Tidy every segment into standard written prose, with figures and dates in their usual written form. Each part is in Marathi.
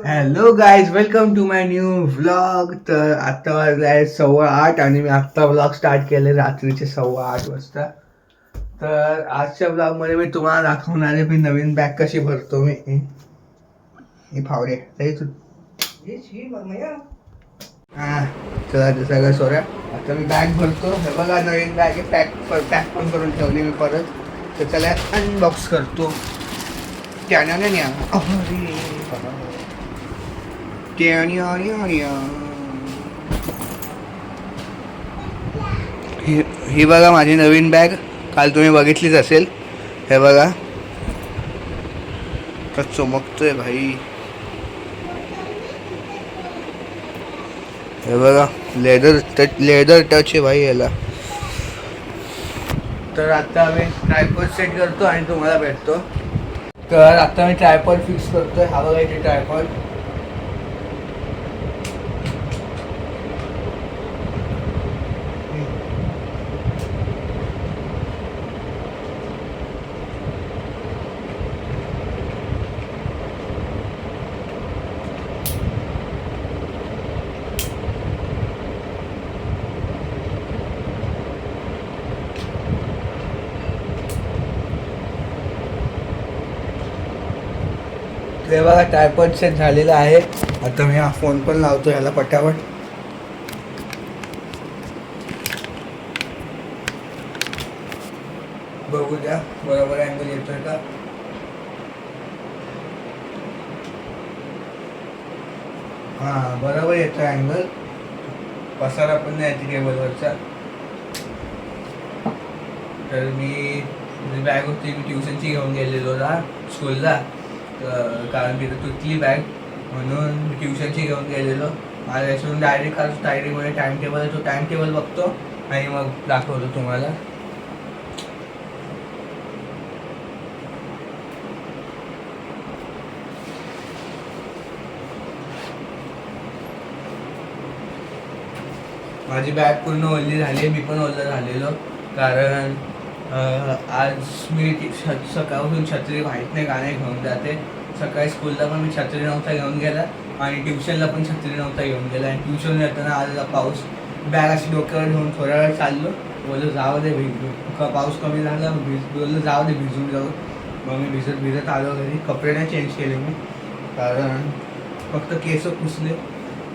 Hello guys, welcome to my new vlog. तर आत्ता वाजले आहे 8:15 आणि मी आत्ता व्लॉग स्टार्ट केले रात्रीचे 8:15 वाजता. तर आजच्या व्लॉगमध्ये मी तुम्हाला दाखवणार आहे मी नवीन बॅग कशी भरतो. मी फावडे हां, चला ते सगळं सोडा. आता मी बॅग भरतो. हे बघा नवीन बॅग आहे. पॅक पण करून ठेवली मी परत. तर चला अनबॉक्स करतो. त्याने ही बघा माझी नवीन बॅग. काल तुम्ही बघितलीच असेल. हे बघा का चमकतोय भाई. हे बघा लेदर टच आहे भाई याला. तर आता मी ट्रायपॉड सेट करतो आणि तुम्हाला भेटतो. तर आता मी ट्रायपॉड फिक्स करतोय. हा बघा इथे ट्रायपॉड. हे बघा ट्रायपॉड सेट झालेला आहे. आता मी हा फोन पण लावतो ह्याला पटापट. बघू द्या बरोबर अँगल येतोय का. हां, बरोबर येतोय अँगल. पसारा पण नाही येते केबलवरचा. तर मी बॅग होती मी ट्युशनची घेऊन गेलेलो ना स्कूलला. कारण तिथं तुटली बॅग म्हणून मी ट्युशनची घेऊन गेलेलो. माझ्या याच्यातून डायरेक्टमध्ये टाईम टेबल आहे. तो टाईम टेबल बघतो आणि मग दाखवतो तुम्हाला. माझी बॅग पूर्ण ओली झाली आहे. मी पण ओलं झालेलो कारण आज मी सकाळपासून छत्री माहीत नाही गाणे घेऊन जाते. सकाळी स्कूलला पण मी छत्री नव्हता घेऊन गेला आणि ट्युशनला पण छत्री नव्हता घेऊन गेला. आणि ट्युशन येताना आलेला पाऊस. बॅग अशी डोक्यावर घेऊन थोड्या वेळ चाललो. बोललो जाऊ दे पाऊस कमी झाला. बोललो जाऊ दे भिजून जाऊ. मग मी भिजत आलो घरी. कपडे नाही चेंज केले मी कारण फक्त केस पुसले.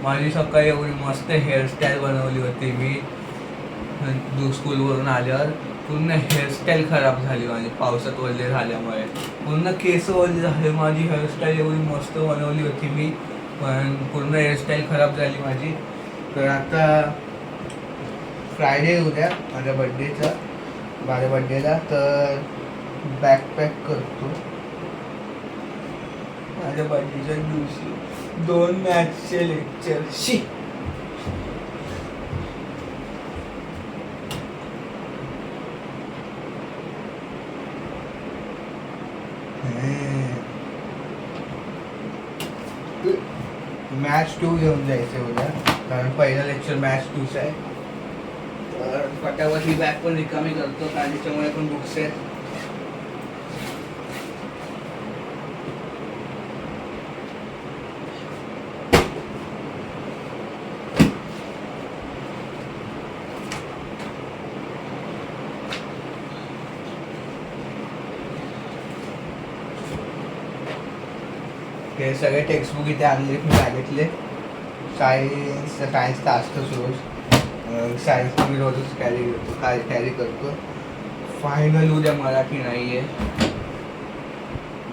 माझी सकाळी एवढी मस्त हेअरस्टाईल बनवली होती मी स्कूलवरून आल्यावर. पूर्ण हेअरस्टाईल खराब झाली माझी पावसात ओले झाल्यामुळे. पूर्ण केस ओले झाले. माझी हेअरस्टाईल एवढी मस्त बनवली होती मी पण पूर्ण हेअरस्टाईल खराब झाली माझी. तर आता फ्रायडे उद्या माझ्या बड्डेला तर बॅकपॅक करतो. माझ्या बड्डेच्या दिवशी 2 मॅथ्सचे लेक्चर मॅथ्स 2 घेऊन जायचं उद्या कारण पहिलं लेक्चर मॅथ्स 2चं आहे. तर फटाफट ही बॅग पण रिकामी करतो कारण त्याच्यामुळे पण बुक्स आहेत. हे सगळे टेक्स्टबुक इथे आणले मी बॅगेतले. सायन्सचा असतोच रोज. सायन्स मी रोजच कॅरी करतो. फायनल उद्या मराठी नाही आहे.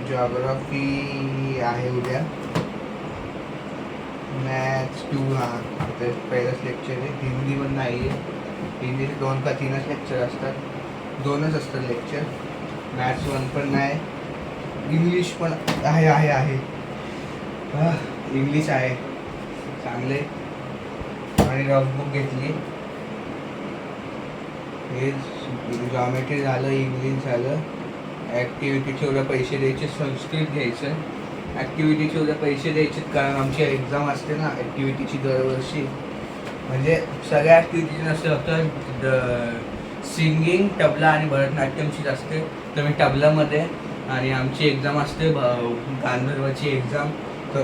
जिओग्राफी आहे उद्या. मॅथ्स 2 तर पहिलंच लेक्चर आहे. हिंदी पण नाही आहे. हिंदीचे 2 का 3च लेक्चर असतात. 2च असतात लेक्चर. मॅथ्स 1 पण नाही. इंग्लिश पण आहे. इंग्लिश आहे चांगले. आणि रफबुक घेतली. हे जॉमेट्री झालं, इंग्लिश झालं. ॲक्टिव्हिटीचे उद्या पैसे द्यायचे. संस्कृत घ्यायचं. ॲक्टिव्हिटीचे उद्या पैसे द्यायचे कारण आमची एक्झाम असते ना ॲक्टिव्हिटीची दरवर्षी. म्हणजे सगळ्या ॲक्टिव्हिटीची नसते फक्त सिंगिंग, तबला आणि भरतनाट्यमचीच असते. तर मी तबलामध्ये आणि आमची एक्झाम असते गांधर्वाची एक्झाम. तर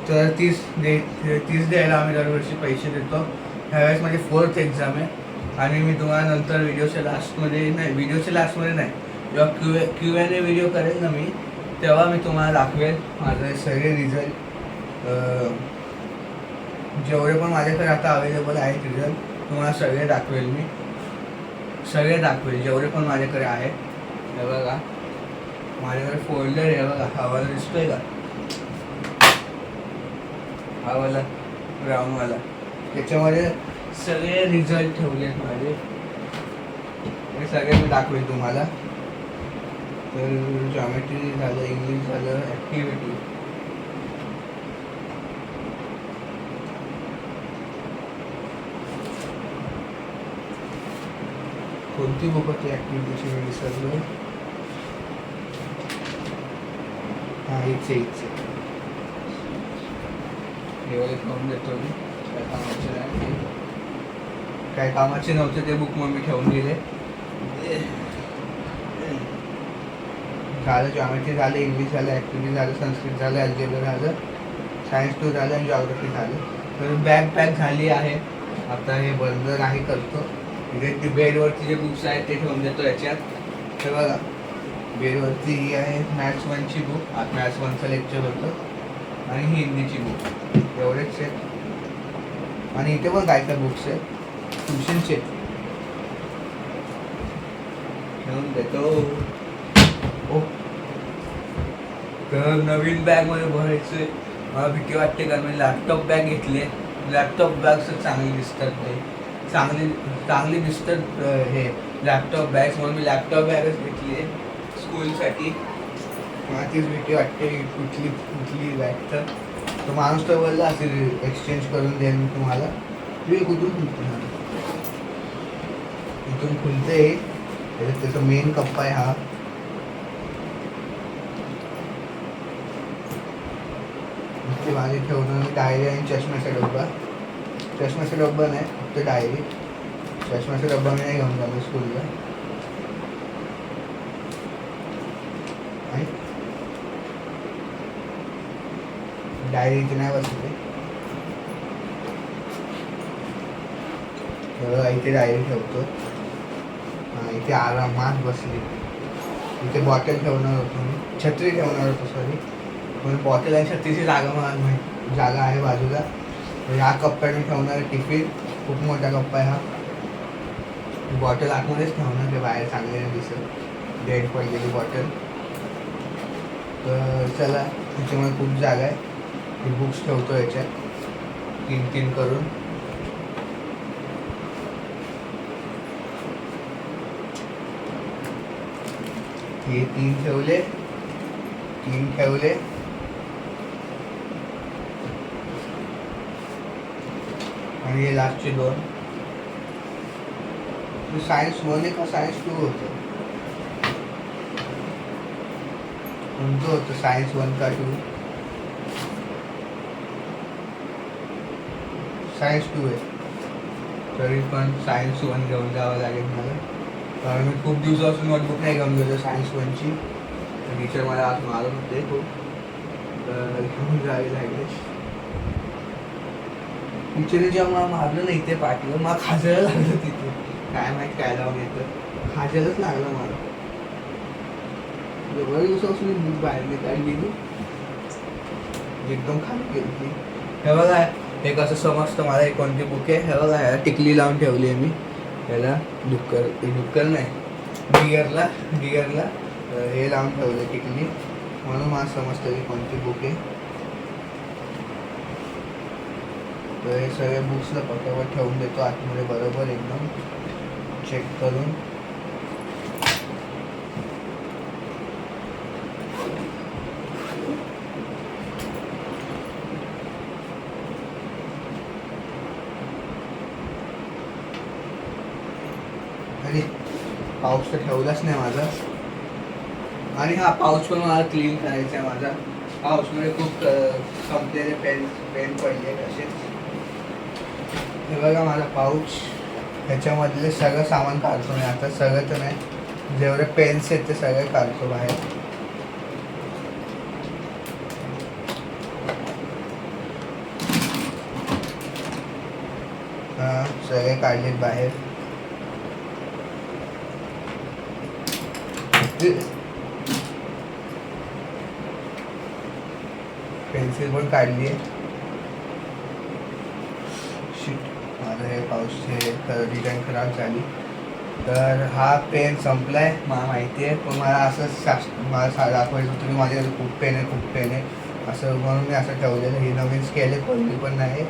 तर 30 द्यायला आम्ही दरवर्षी पैसे देतो. ह्यावेळेस माझी 4th एक्झाम आहे आणि मी तुम्हाला नंतर व्हिडिओच्या लास्टमध्ये नाही जेव्हा क्यू&ए व्हिडिओ करेल ना मी, तेव्हा मी तुम्हाला दाखवेल माझे सगळे रिझल्ट. जेवढे पण माझ्याकडे आता अवेलेबल आहेत रिझल्ट तुम्हाला सगळे दाखवेल मी. जेवढे पण माझ्याकडे आहेत. हे बघा माझ्याकडे फोल्डर आहे बघा. हा वाला दिसतोय का? हा वाला ब्राऊनवाला, त्याच्यामध्ये सगळे रिझल्ट ठेवले आहेत माझे. हे सगळे मी दाखवेल तुम्हाला. तर जॉमेट्री झालं, इंग्लिश झालं, ॲक्टिव्हिटी. कोणती बुक होती ॲक्टिव्हिटीची मी विसरलो. हां इथे हे ठेवून देतो मी. काय कामाचे नव्हते ते बुक मग मी ठेवून दिले. झालं जॉमेट्री झालं, इंग्लिश झालं, ॲक्टिव्हिटी झालं, संस्कृत झालं, अल्जेब्रा झालं, सायन्स 2 झालं आणि जॉग्रफी झालं. तर बॅग पॅक झाली आहे. आता हे बंद नाही करतो. इथे बेडवरती जे बुक्स आहेत ते ठेवून देतो याच्यात. हे बघा बेडवरती ही आहे मॅथ्स 1ची बुक. आज मॅथ्स 1चं लेक्चर होतं आणि ही हिंदीची बुक. एवढेच आहेत. आणि इथे पण काय बुक्स आहेत ट्युशनचे ठेवून देतो. ओ तर नवीन बॅगमध्ये भरायचं मला भीती वाटते, कारण मी लॅपटॉप बॅग घेतली. लॅपटॉप बॅग्स चांगली दिसतात ते, चांगली दिसतात हे लॅपटॉप बॅग्स, म्हणून मी लॅपटॉप बॅगच घेतली आहे स्कूलसाठी. मला तीच भीती वाटते कुठली बॅग. तर माणूस तर बोलला असेल एक्सचेंज करून देईन मी तुम्हाला. तुम्ही कुठून खुलते? इथून खुलते. त्याचा मेन कप्पा आहे हा. इथे माझी ठेवणं डायरी आणि चष्म्याचा डब्बा नाही, फक्त डायरी. चष्म्याचा डब्बा मी नाही घेऊन जातो स्कूलला. डायरी इथे नाही बसते. इथे डायरी ठेवतो. इथे आरामात बसली. इथे बॉटल ठेवणार होतो मी, छत्री ठेवणार होतो सॉरी, पण बॉटल आणि छत्रीची जागा आहे बाजूला. ह्या कप्प्यात मी ठेवणार टिफिन. खूप मोठा कप्पा आहे हा. बॉटल आतमध्येच ठेवणार, ते बाहेर चांगले नाही दिसत, डेड पडलेली बॉटल. तर चला त्याच्यामुळे खूप जागा आहे. हे बुक्स ठेवतो याच्यात 3 करून. हे 3 ठेवले आणि हे लास्टचे 2. सायन्स 1 आहे का सायन्स 2 होतं? कोणतं होतं, सायन्स 1 का 2? सायन्स 2 आहे. तरी पण सायन्स 1 घेऊन जावं लागेल मला, कारण मी खूप दिवसापासून नोटबुक नाही घेऊन गेलो सायन्स 1ची. टीचर मला आज मारत होते खूप, तर घेऊन जावे लागले. टीचरने जेव्हा मला मारलं नाही ते पाठीवर, मला खाजायला लागलं तिथे. काय माहीत काय लावून येतं, खाजायलाच लागलं मला. बऱ्याच दिवसापासून मी बुक बाहेर नाही काढली, एकदम खाली गेली. हे बघा हे कसं समजतं मला एक कोणती बुक आहे. हे बघा ह्याला टिकली लावून ठेवली आहे मी. याला डुक्कर नाही डिअरला हे लावून ठेवलं टिकली, म्हणून मला समजतं की कोणती बुक आहे. तर हे सगळे बुक्सला पटापट ठेवून देतो आतमध्ये बरोबर एकदम चेक करून. आणि पाऊच तर ठेवलाच नाही माझा. आणि हा पाऊच पण मला क्लीन करायचा आहे माझा. पाऊचमध्ये खूप संपलेले पेन पडले असेच. हे बघा माझा पाऊच, ह्याच्यामधले सगळं सामान काढतो मी आता. सगळं तर नाही, जेवढे पेन्स आहेत ते सगळे काढतो बाहेर. सगळे काढलेत बाहेर. पेन्सिल पण काढली आहे. माझं हे पाऊसचे डिझाईन खराब झाली. तर हा पेन संपलाय मला माहिती आहे, पण मला असं मला दाखवायचं होतं की माझ्याकडे खूप पेन आहे असं, म्हणून मी असं ठेवलेलं. ही नवीन स्केल आहे, खोलली पण नाही,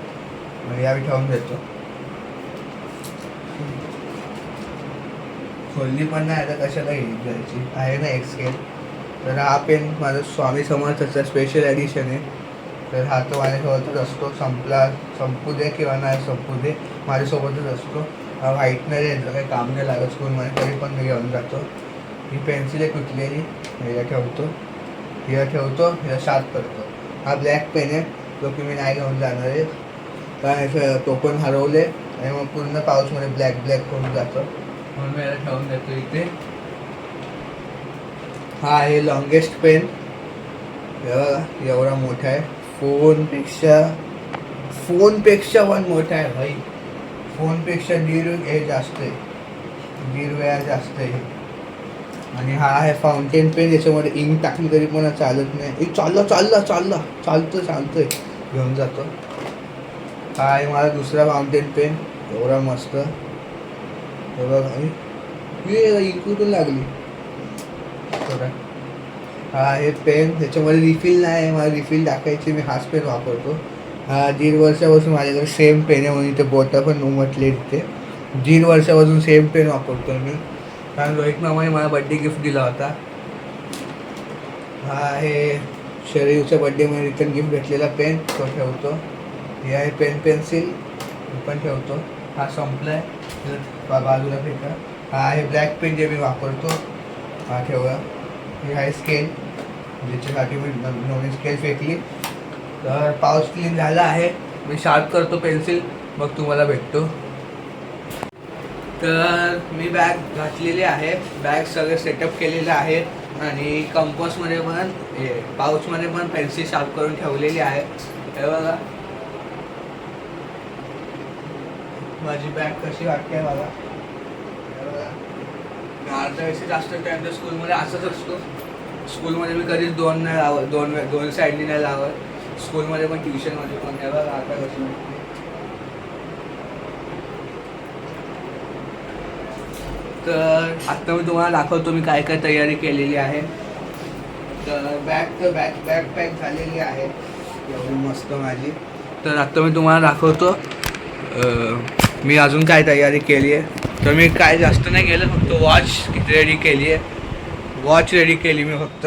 म्हणजे यावी ठेवून देतो. खोलली पण नाही आता कशाला घ्यायची, आहे ना एक स्केल. तर हा पेन माझा स्वामी समर्थाचा स्पेशल एडिशन आहे. तर हा तो माझ्यासोबतच असतो, संपू दे किंवा नाही संपू दे माझ्यासोबतच असतो. हा व्हाईटनर यांचं काही काम नाही लागत स्कूलमध्ये, तरी पण मी घेऊन जातो. ही पेन्सिल आहे तुटलेली, हिला ठेवतो हिला शार्प करतो. हा ब्लॅक पेन आहे, जो की मी नाही घेऊन जाणार आहे, कारण तो पण हरवले आणि मग पूर्ण पाऊसमध्ये ब्लॅक होऊन जातो, म्हणून मी याला ठेवून देतो इथे. हा आहे लॉंगेस्ट पेन, एवढा मोठा आहे. फोनपेक्षा पण मोठा आहे भाई. फोनपेक्षा 1.5 जास्त आहे, 1.5 वेळा जास्त आहे. आणि हा आहे फाउंटेन पेन, याच्यामध्ये इंक टाकली तरी पण चालत नाही. चालतोय घेऊन जातो. हा आहे माझा दुसरा फाउंटेन पेन, एवढा मस्त. इकडून लागली. हा आहे पेन, त्याच्यामध्ये रिफिल नाही आहे, मला रिफिल टाकायची. मी हाच पेन वापरतो. हा 1.5 वर्षापासून माझ्याकडे सेम पेन आहे, म्हणून इथे बोटं पण उमटले तिथे. 1.5 वर्षापासून सेम पेन वापरतो मी, कारण रोहित मामाने मला बड्डे गिफ्ट दिला होता. हा आहे शरीरच्या बड्डेमध्ये रिटर्न गिफ्ट भेटलेला पेन, तो ठेवतो. हे आहे पेन्सिल, पण ठेवतो. हा संपलाय, बाजूला फेका. हा आहे ब्लॅक पेन जे मी वापरतो, हा ठेवा. हे आहे स्केल, ज्याच्यासाठी मी नवीन स्केल फेकली. तर पाऊस क्लीन झाला आहे, मी शार्प करतो पेन्सिल, मग तुम्हाला भेटतो. तर मी बॅग घातलेली आहे, बॅग सगळं सेटअप केलेलं आहे आणि कंपासमध्ये पण पाऊचमध्ये पण पेन्सिल शार्प करून ठेवलेली आहे. हे बघा माझी बॅग कशी वाटते मला. अर्धा वेळेस जास्त टाइम तर स्कूलमध्ये असंच असतो. स्कूलमध्ये मी कधीच दोन साईडनी नाही लावत, स्कूलमध्ये पण ट्युशनमध्ये पण. हे बघा आता कशी वाटते. तर आत्ता मी तुम्हाला दाखवतो मी काय काय तयारी केलेली आहे. तर बॅग पॅक झालेली आहे एवढी मस्त माझी. तर आत्ता मी तुम्हाला दाखवतो मी अजून काय तयारी केली आहे. तर मी काय जास्त नाही केलं, फक्त वॉच रेडी केली आहे. वॉच रेडी केली मी फक्त,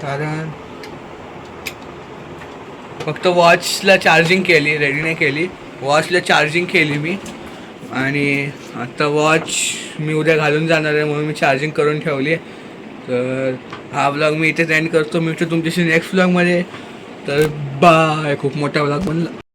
कारण फक्त वॉचला चार्जिंग केली, रेडी नाही केली. वॉचला चार्जिंग केली मी, आणि आता वॉच मी उद्या घालून जाणार आहे, म्हणून मी चार्जिंग करून ठेवली आहे. तर हा व्लॉग मी इथेच एंड करतो. मी तुमच्याशी नेक्स्ट व्लॉगमध्ये. तर बाय. खूप मोठा व्लॉग बनला.